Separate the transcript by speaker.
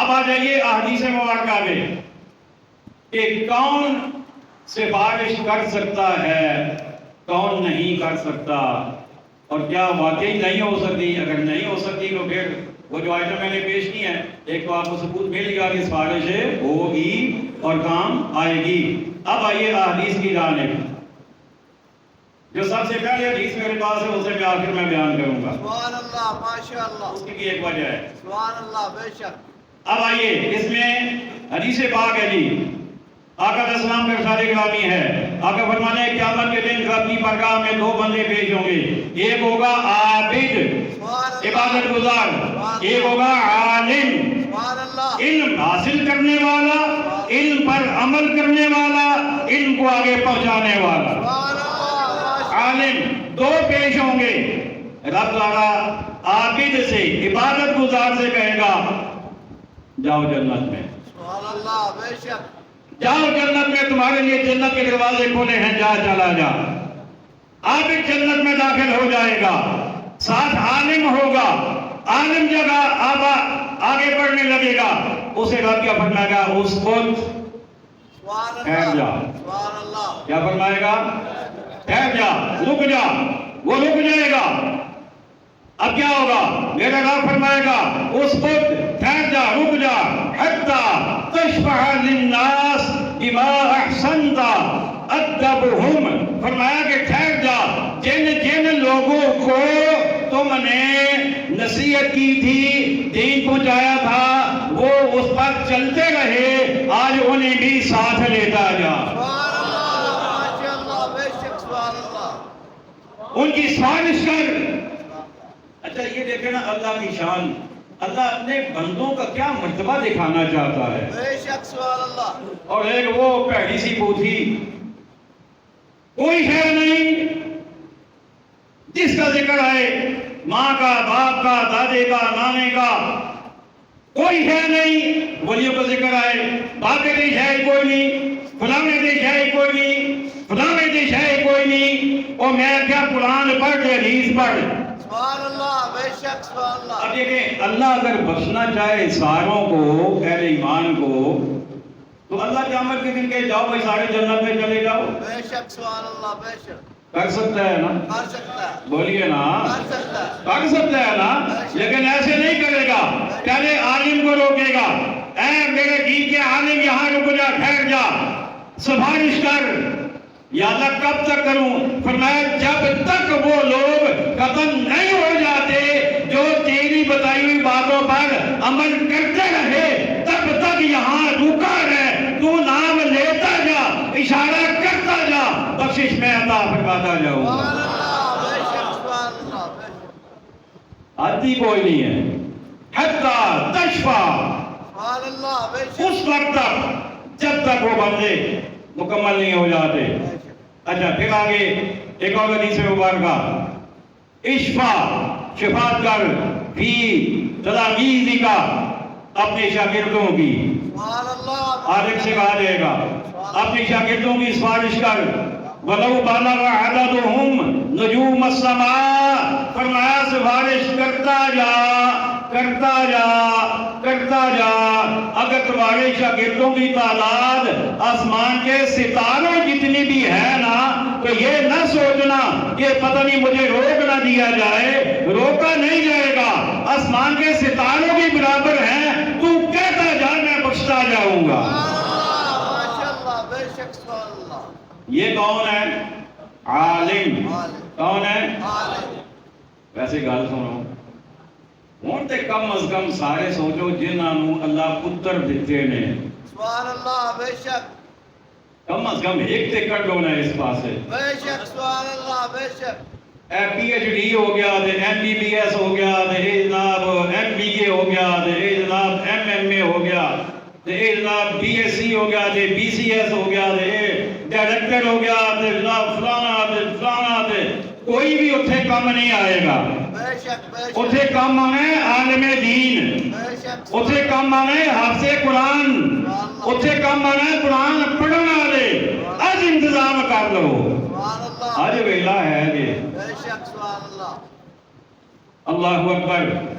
Speaker 1: اب آ جائیے احادیث مبارکہ میں کہ کون سفارش کر سکتا ہے، کون نہیں کر سکتا، اور کیا واقعی نہیں ہو سکتی؟ اگر نہیں ہو سکتی تو پھر وہ جو آئٹم میں نے پیش کی ہیں، ایک تو آپ کو ثبوت مل گیا کہ سفارش ہوگی اور کام آئے گی۔ اب آئیے احادیث کی جانب۔ جو سب سے پہلے حدیث میرے پاس ہے اسے میں آخر میں بیان کروں گا۔
Speaker 2: سبحان اللہ، ماشاءاللہ،
Speaker 1: اس کی بھی ایک وجہ ہے۔
Speaker 2: سبحان اللہ، بے شک۔
Speaker 1: اب آئیے، اس میں حدیث پاک ہے جی، آقا علیہ السلام کا ارشاد گرامی ہے۔ آقا فرمانے ہیں قیامت کے دن ربی بارگاہ میں دو بندے پیش ہوں گے، ایک ہوگا عابد عبادت گزار، ایک ہوگا عالم علم حاصل کرنے والا، علم پر عمل کرنے والا، علم کو آگے پہنچانے والا۔ عالم دو پیش ہوں گے۔ رب تعالیٰ عابد سے عبادت گزار سے کہے گا جاؤ جنت میں،
Speaker 2: سبحان اللہ، بے شک۔
Speaker 1: جاؤ جنت میں، تمہارے لیے جنت کے دروازے کھولے ہیں، جا چلا جا۔ عابد جنت میں داخل ہو جائے گا، ساتھ عالم ہوگا۔ عالم جب آگے بڑھنے لگے گا، اسے رب کیا فرمائے گا؟ اس کو ٹھہر جا۔ کیا فرمائے گا؟ ٹھہر جا، رک جا۔ وہ رک جائے گا۔ اب کیا ہوگا؟ میرا رب فرمائے گا اس کو ٹھہر جا، رک جا، حتی تشفع للناس بما احسنت ادبہم، فرمایا کہ ٹھہر جا، جن لوگوں کو تم نے نصیحت کی تھی، دین پہنچایا تھا، وہ اس پر چلتے رہے، آج انہیں بھی ساتھ لیتا جا۔ ان کی سفارش کر۔ اچھا یہ دیکھیں نا اللہ کی شان، اللہ اپنے بندوں کا کیا مرتبہ دکھانا چاہتا ہے۔
Speaker 2: بے شک، سبحان اللہ۔
Speaker 1: اور ایک وہ پیڑی سی بوتھی، کوئی خیر نہیں، جس کا ذکر آئے ماں کا، باپ کا، دادے کا، نانے کا، کوئی خیر نہیں۔ ولیوں کا ذکر آئے باقی دیش ہے کوئی نہیں، فلانے دیش ہے کوئی نہیں، فلانے دیش ہے کوئی نہیں، اور میں کیا قرآن پڑھ دے، حدیث پڑھ۔
Speaker 2: سبحان اللہ، بے شک، سبحان اللہ۔
Speaker 1: اب دیکھیں اللہ اگر بخشنا چاہے ساروں کو، اہل ایمان کو، تو اللہ قیامت کے دن کہ جاؤ بھائی سارے جنت میں چلے جاؤ،
Speaker 2: بے شک، سبحان اللہ، بے شک۔
Speaker 1: کر سکتا ہے نا؟
Speaker 2: کر سکتا ہے،
Speaker 1: بولیے نا،
Speaker 2: کر سکتا ہے،
Speaker 1: کر سکتا ہے نا، لیکن ایسے نہیں کرے گا، پہلے عالم کو روکے گا، اے میرے دین کے عالم یہاں رک جا، ٹھہر جا، سفارش کر۔ یا اللہ کب تک کروں؟ فرمایا جب تک وہ لوگ ختم نہیں ہو جاتے جو تیری بتائی ہوئی باتوں پر عمل کرتے رہے، تب تک یہاں رکا رہ، تو نام لیتا جا، اشارہ کرتا جا، بخشش میں عطا فرماتا جاؤں گا۔
Speaker 2: سبحان اللہ، بے شک، سبحان اللہ، بے شک۔
Speaker 1: آتی کوئی نہیں ہے، حتی تشفع،
Speaker 2: سبحان اللہ، بے شک۔
Speaker 1: اس وقت تک جب تک وہ بندے مکمل نہیں ہو جاتے۔ اچھا پھر آگے ایک اور حدیث مبارکہ، اشفع، شفاعت کر، فی تلامید کا، اپنے شاگردوں کی،
Speaker 2: سبحان اللہ،
Speaker 1: عارف سے کہا جائے گا، اپنے شاگردوں کی سفارش کر، وَلَوْ بَلَغَ عَدَدُهُمْ نُجُومَ السَّمَاءِ، فرمایا سفارش کرتا جا، کرتا جا، کرتا جا، اگر تمہارے شاگردوں کی تعداد آسمان کے ستاروں جتنی بھی ہے نا، تو یہ نہ سوچنا کہ پتہ نہیں مجھے روک نہ دیا جائے، روکا نہیں جائے گا، آسمان کے ستاروں کی برابر ہیں، تو کہتا جا میں بخشتا جاؤں گا۔
Speaker 2: ماشاءاللہ، بے شک، سبحان اللہ۔
Speaker 1: یہ کون ہے؟ عالم۔ کون ہے؟
Speaker 2: عالم۔
Speaker 1: ویسے گل سنو، ہوں تے کم از کم سارے سوچو جنہاں نو اللہ پتر دیتے نے،
Speaker 2: سبحان اللہ، بے شک،
Speaker 1: کم از کم ایک تے کڈو نا اس پاسے۔
Speaker 2: بے شک، سبحان اللہ، بے شک۔
Speaker 1: اے پی ایچ ڈی ہو گیا، ایم بی بی ایس ہو گیا، اے جناب ایم بی اے ہو گیا، اے جناب ایم ایم اے ہو گیا، اے جناب بی ایس سی ہو گیا، بی سی ایس ہو گیا، اے ڈائریکٹر ہو گیا، جناب فلانا فلانا، کوئی بھی اتھے کم نہیں آئے گا۔
Speaker 2: بے شک، بے شک،
Speaker 1: اتھے کم آنے عالم دین،
Speaker 2: بے شک،
Speaker 1: اتھے کم آنے حافظ قرآن، اتھے کم آنے قرآن پڑھنے والے۔ آج انتظام کر لو،
Speaker 2: سبحان اللہ،
Speaker 1: آج ویلا ہے جی۔
Speaker 2: بے شک، سبحان اللہ۔
Speaker 1: اللہ اکبر۔